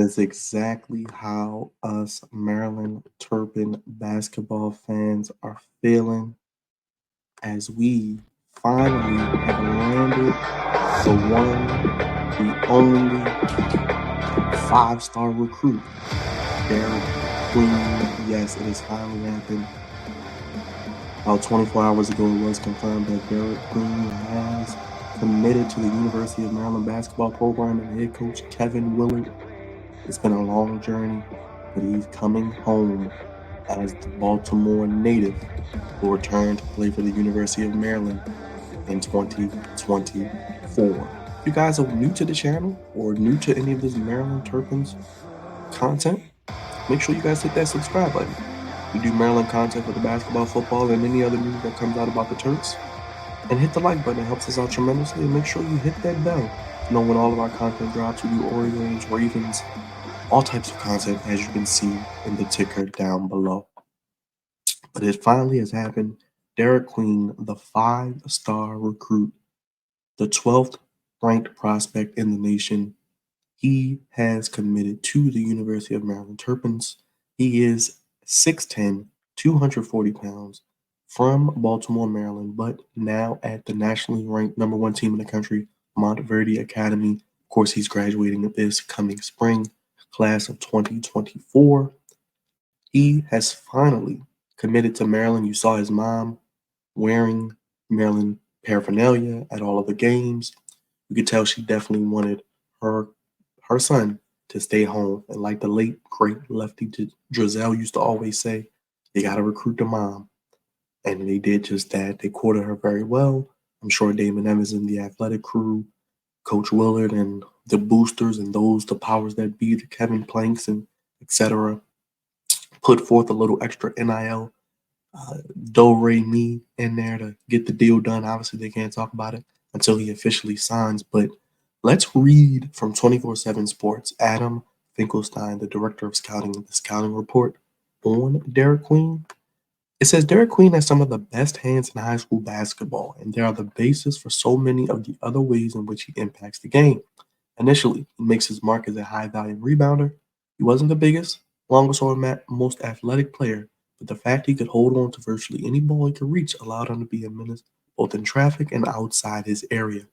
is exactly how us Maryland Terpen basketball fans are feeling as we finally have landed the one, the only five-star recruit, Derik Queen. Yes, it has finally happened. About 24 hours ago, it was confirmed that Derik Queen has committed to the University of Maryland basketball program, and head coach Kevin Willard. It's been a long journey, but he's coming home as the Baltimore native will return to play for the University of Maryland in 2024. If you guys are new to the channel or new to any of this Maryland Terpins content, make sure you guys hit that subscribe button. We do Maryland content for the basketball, football, and any other news that comes out about the Terps. And hit the like button, it helps us out tremendously. And make sure you hit that bell to know when all of our content drops. We do Orioles, Ravens, all types of content, as you can see in the ticker down below. But it finally has happened. Derik Queen, the five-star recruit, the 12th ranked prospect in the nation, he has committed to the University of Maryland Terpins. He is 6'10", 240 pounds, from Baltimore, Maryland, but now at the nationally ranked #1 team in the country, Montverde Academy. Of course, he's graduating this coming spring, class of 2024. He has finally committed to Maryland. You saw his mom wearing Maryland paraphernalia at all of the games. You could tell she definitely wanted her son to stay home. And like the late, great Lefty Drizel used to always say, you got to recruit the mom. And they did just that. They courted her very well. I'm sure Damon Evans and the athletic crew, Coach Willard and the boosters and the powers that be, the Kevin Planks and etc., put forth a little extra NIL do re mi in there to get the deal done. Obviously, they can't talk about it until he officially signs. But let's read from 24/7 Sports. Adam Finkelstein, the director of scouting, the scouting report on Derik Queen. It says Derik Queen has some of the best hands in high school basketball, and they are the basis for so many of the other ways in which he impacts the game. Initially, he makes his mark as a high-value rebounder. He wasn't the biggest, longest, or most athletic player, but the fact he could hold on to virtually any ball he could reach allowed him to be a menace both in traffic and outside his area.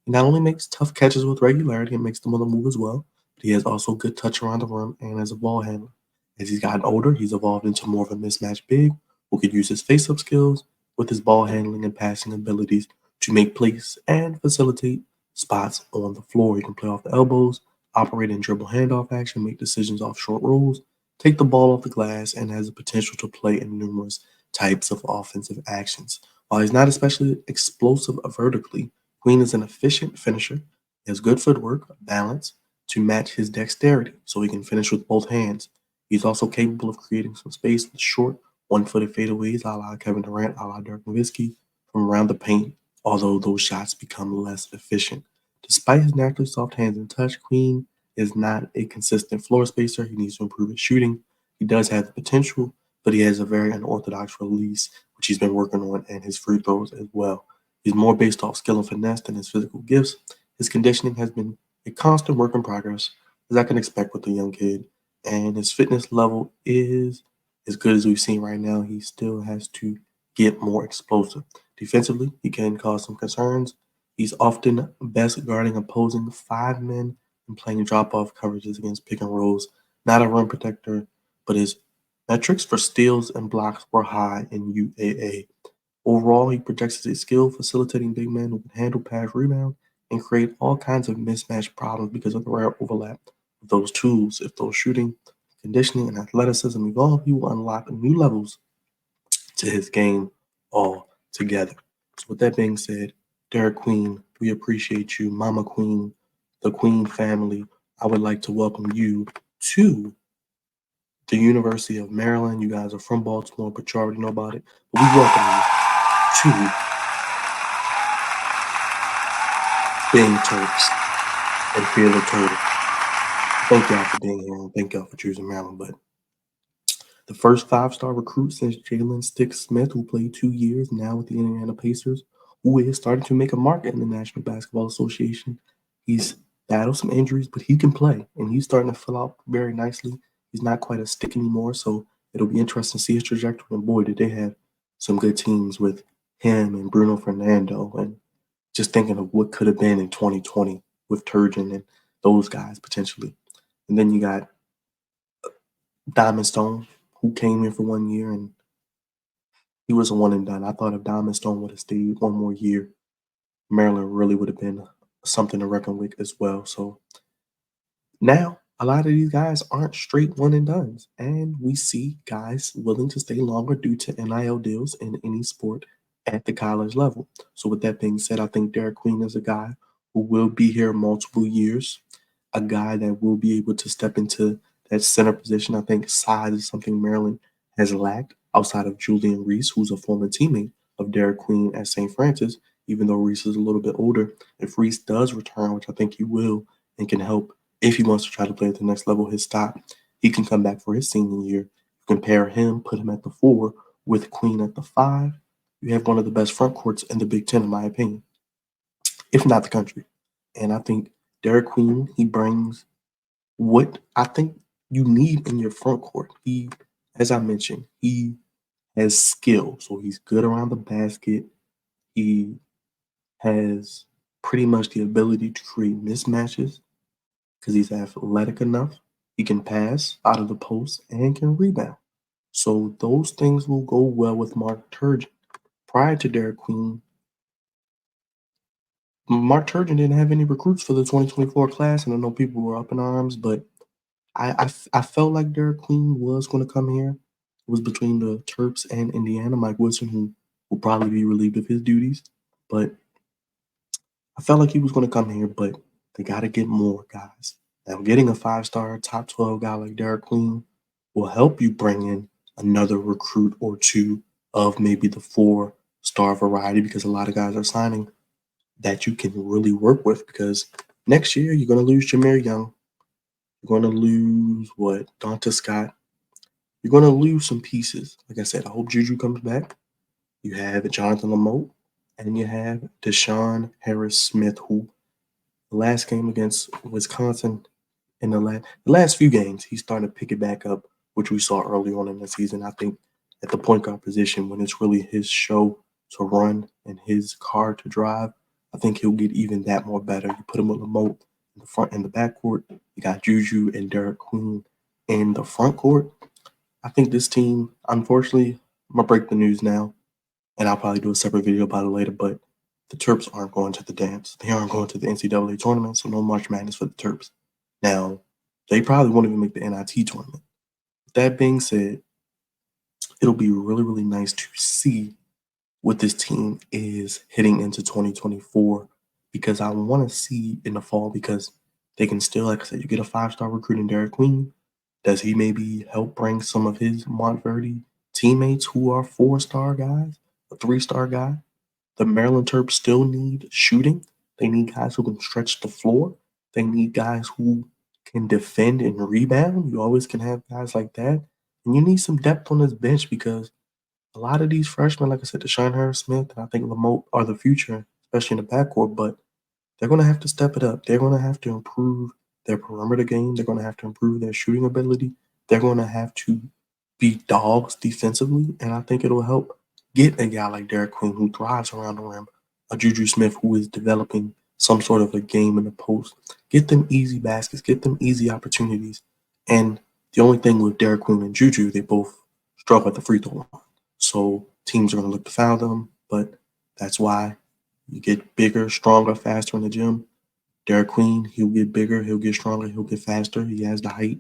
He not only makes tough catches with regularity and makes them on the move as well, but he has also good touch around the rim and as a ball handler. As he's gotten older, he's evolved into more of a mismatch big who could use his face-up skills with his ball handling and passing abilities to make plays and facilitate spots on the floor. He can play off the elbows, operate in dribble handoff action, make decisions off short rolls, take the ball off the glass, and has the potential to play in numerous types of offensive actions. While he's not especially explosive vertically, Queen is an efficient finisher. He has good footwork, balance to match his dexterity so he can finish with both hands. He's also capable of creating some space with short, one-footed fadeaways a la Kevin Durant, a la Dirk Nowitzki from around the paint, although those shots become less efficient. Despite his naturally soft hands and touch, Queen is not a consistent floor spacer. He needs to improve his shooting. He does have the potential, but he has a very unorthodox release, which he's been working on, and his free throws as well. He's more based off skill and finesse than his physical gifts. His conditioning has been a constant work in progress, as I can expect with a young kid, and his fitness level is as good as we've seen right now. He still has to get more explosive. Defensively, he can cause some concerns. He's often best guarding opposing five men and playing drop-off coverages against pick and rolls. Not a rim protector, but his metrics for steals and blocks were high in UAA. Overall, he projects as a skilled facilitating big man who can handle pass rebound and create all kinds of mismatch problems because of the rare overlap of those tools. If those shooting, conditioning, and athleticism evolve, he will unlock new levels to his game altogether. So with that being said, Derik Queen, we appreciate you. Mama Queen, the Queen family, I would like to welcome you to the University of Maryland. You guys are from Baltimore, but you already know about it. But we welcome you to being Terps and Fear the Turtle. Thank y'all for being here and thank y'all for choosing Maryland. But the first five-star recruit since Jalen Stick Smith, who played 2 years now with the Indiana Pacers, who is starting to make a mark in the National Basketball Association. He's battle some injuries, but he can play, and he's starting to fill out very nicely. He's not quite a stick anymore, so it'll be interesting to see his trajectory. And boy, did they have some good teams with him and Bruno Fernando, and just thinking of what could have been in 2020 with Turgeon and those guys potentially. And then you got Diamond Stone, who came in for 1 year, and he was a one and done. I thought if Diamond Stone would have stayed one more year, Maryland really would have been something to reckon with as well. So now, a lot of these guys aren't straight one and dones, and we see guys willing to stay longer due to NIL deals in any sport at the college level. So, with that being said, I think Derik Queen is a guy who will be here multiple years, a guy that will be able to step into that center position. I think size is something Maryland has lacked outside of Julian Reese, who's a former teammate of Derik Queen at St. Francis, even though Reese is a little bit older. If Reese does return, which I think he will, and can help if he wants to try to play at the next level, his stock, he can come back for his senior year. Compare him, put him at the 4 with Queen at the 5. You have one of the best front courts in the Big Ten, in my opinion, if not the country. And I think Derik Queen, he brings what I think you need in your front court. He, as I mentioned, he has skill. So he's good around the basket. He has pretty much the ability to create mismatches because he's athletic enough. He can pass out of the post and can rebound. So those things will go well with Mark Turgeon. Prior to Derik Queen, Mark Turgeon didn't have any recruits for the 2024 class, and I know people were up in arms, but I felt like Derik Queen was going to come here. It was between the Terps and Indiana. Mike Woodson, who will probably be relieved of his duties, but I felt like he was going to come here, but they got to get more guys. Now, getting a 5-star top 12 guy like Derik Queen will help you bring in another recruit or two of maybe the 4-star variety, because a lot of guys are signing that you can really work with, because next year you're going to lose Jameer Young. You're going to lose Donta Scott. You're going to lose some pieces. Like I said, I hope Juju comes back. You have Jonathan Lamote, and you have Deshaun Harris Smith, who the last game against Wisconsin, in the last few games, he's starting to pick it back up, which we saw early on in the season. I think at the point guard position, when it's really his show to run and his car to drive, I think he'll get even that more better. You put him with Lamote in the front and the back court. You got Juju and Derik Queen in the front court. I think this team, unfortunately, I'm gonna break the news now, and I'll probably do a separate video about it later, but the Terps aren't going to the dance. They aren't going to the NCAA tournament, so no March Madness for the Terps. Now, they probably won't even make the NIT tournament. With that being said, it'll be really, really nice to see what this team is heading into 2024, because I want to see in the fall, because they can still, like I said, you get a 5-star recruit in Derik Queen. Does he maybe help bring some of his Montverde teammates who are 4-star guys, a 3-star guy? The Maryland Terps still need shooting. They need guys who can stretch the floor. They need guys who can defend and rebound. You always can have guys like that. And you need some depth on this bench, because a lot of these freshmen, like I said, Deshaun Harris Smith and I think Lamote are the future, especially in the backcourt, but they're going to have to step it up. They're going to have to improve their perimeter game. They're going to have to improve their shooting ability. They're going to have to be dogs defensively, and I think it'll help get a guy like Derik Queen who thrives around the rim, a Juju Smith who is developing some sort of a game in the post. Get them easy baskets, get them easy opportunities. And the only thing with Derik Queen and Juju, they both struggle at the free throw line. So teams are going to look to foul them, but that's why you get bigger, stronger, faster in the gym. Derik Queen, he'll get bigger, he'll get stronger, he'll get faster. He has the height,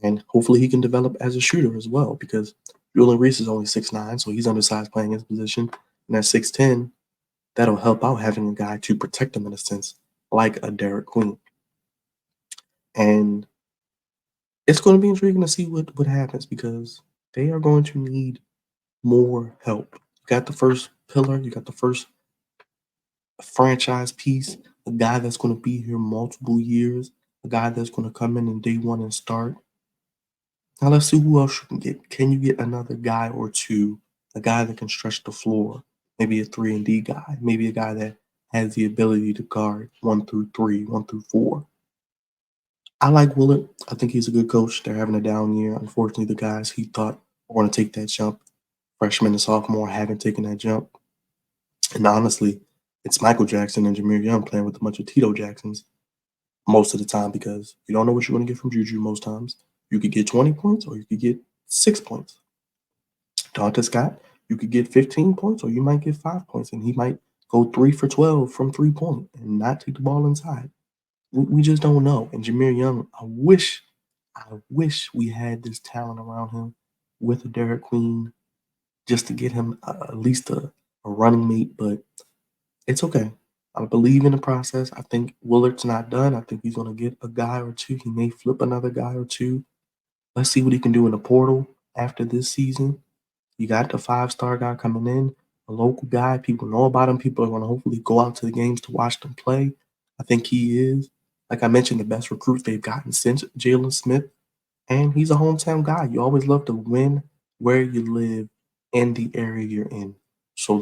and hopefully he can develop as a shooter as well, because Julian Reese is only 6'9", so he's undersized playing his position. And at 6'10", that'll help out having a guy to protect him in a sense, like a Derik Queen. And it's going to be intriguing to see what happens, because they are going to need more help. You got the first pillar, you got the first franchise piece, a guy that's going to be here multiple years, a guy that's going to come in day one and start. Now let's see who else you can get. Can you get another guy or two, a guy that can stretch the floor, maybe a 3 and D guy, maybe a guy that has the ability to guard 1 through 3, 1 through 4. I like Willard. I think he's a good coach. They're having a down year. Unfortunately, the guys he thought were going to take that jump, freshman and sophomore, haven't taken that jump. And honestly, it's Michael Jackson and Jameer Young playing with a bunch of Tito Jacksons most of the time because you don't know what you're going to get from Juju most times. You could get 20 points or you could get 6 points. Dante Scott, you could get 15 points or you might get 5 points, and he might go 3 for 12 from 3-point and not take the ball inside. We just don't know. And Jameer Young, I wish we had this talent around him with a Derik Queen just to get him at least a running mate, but it's okay. I believe in the process. I think Willard's not done. I think he's going to get a guy or two. He may flip another guy or two. Let's see what he can do in the portal after this season. You got the 5-star guy coming in, a local guy. People know about him. People are going to hopefully go out to the games to watch them play. I think he is, like I mentioned, the best recruit they've gotten since Jalen Smith. And he's a hometown guy. You always love to win where you live in the area you're in. So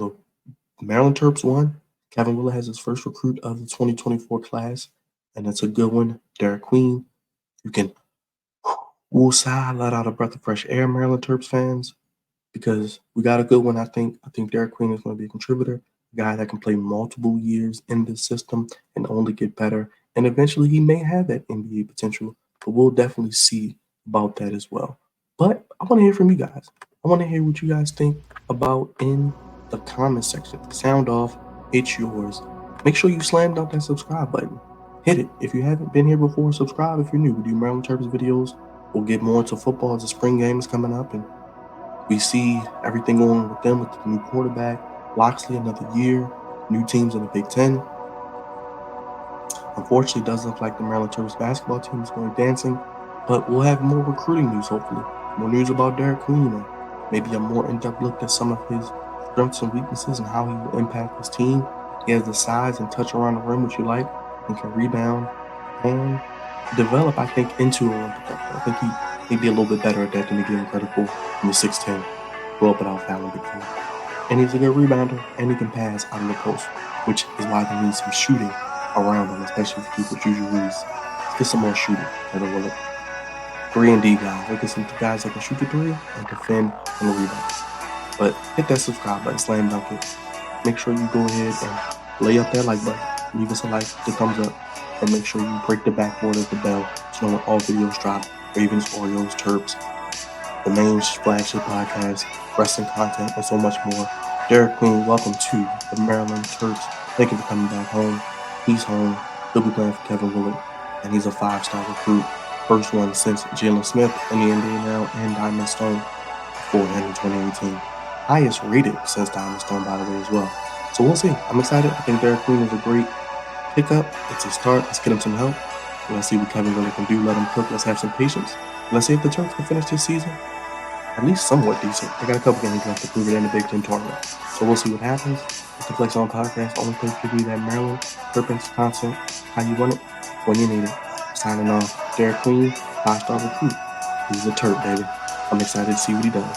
the Maryland Terps won. Kevin Willard has his first recruit of the 2024 class, and it's a good one. Derik Queen. You can woosah, let out a breath of fresh air, Maryland Terps fans, because we got a good one. I think Derik Queen is going to be a contributor, a guy that can play multiple years in this system and only get better. And eventually he may have that NBA potential, but we'll definitely see about that as well. But I want to hear from you guys. I want to hear what you guys think about in the comment section. Sound off, it's yours. Make sure you slam dunk that subscribe button. Hit it. If you haven't been here before, subscribe if you're new. We do Maryland Terps videos. We'll get more into football as the spring game is coming up, and we see everything going on with them with the new quarterback, Loxley, another year, new teams in the Big Ten. Unfortunately, it doesn't look like the Maryland Terps basketball team is going dancing, but we'll have more recruiting news, hopefully. More news about Derik Queen, and maybe a more in-depth look at some of his strengths and weaknesses and how he will impact his team. He has the size and touch around the rim, which you like, and can rebound and develop, I think, into a rim protector. I think he may be a little bit better at that than he gave him credit for from the 6'10", grow up without fouling big feet. And he's a good rebounder, and he can pass out of the post, which is why they need some shooting around him, especially to keep with Juju Reese. Let's get some more shooting, Kevin Willard. 3-and-D guys. Look at some guys that can shoot the three and defend on the rebound. But hit that subscribe button, slam dunk it. Make sure you go ahead and lay up that like button. Leave us a like, the thumbs up, and make sure you break the backboard of the bell so you know when all videos drop. Ravens, Orioles, Terps, the main flagship podcast, wrestling content, and so much more. Derik Queen, welcome to the Maryland Terps. Thank you for coming back home. He's home. He'll be playing for Kevin Willard, and he's a 5-star recruit. First one since Jalen Smith in the NBA now, and Diamond Stone for him in 2018. Highest rated since Diamond Stone, by the way, as well. So we'll see. I'm excited. I think Derik Queen is a great pickup. It's a start. Let's get him some help. Let's see what Kevin Willard can do. Let him cook. Let's have some patience. Let's see if the Terps can finish this season at least somewhat decent. They got a couple games left to prove it in the Big Ten tournament. So we'll see what happens. It's the Flex On Podcast. Only place to be that Maryland Terps content. How you want it, when you need it. Signing off. Derik Queen, 5-star recruit. He's a Terp, baby. I'm excited to see what he does.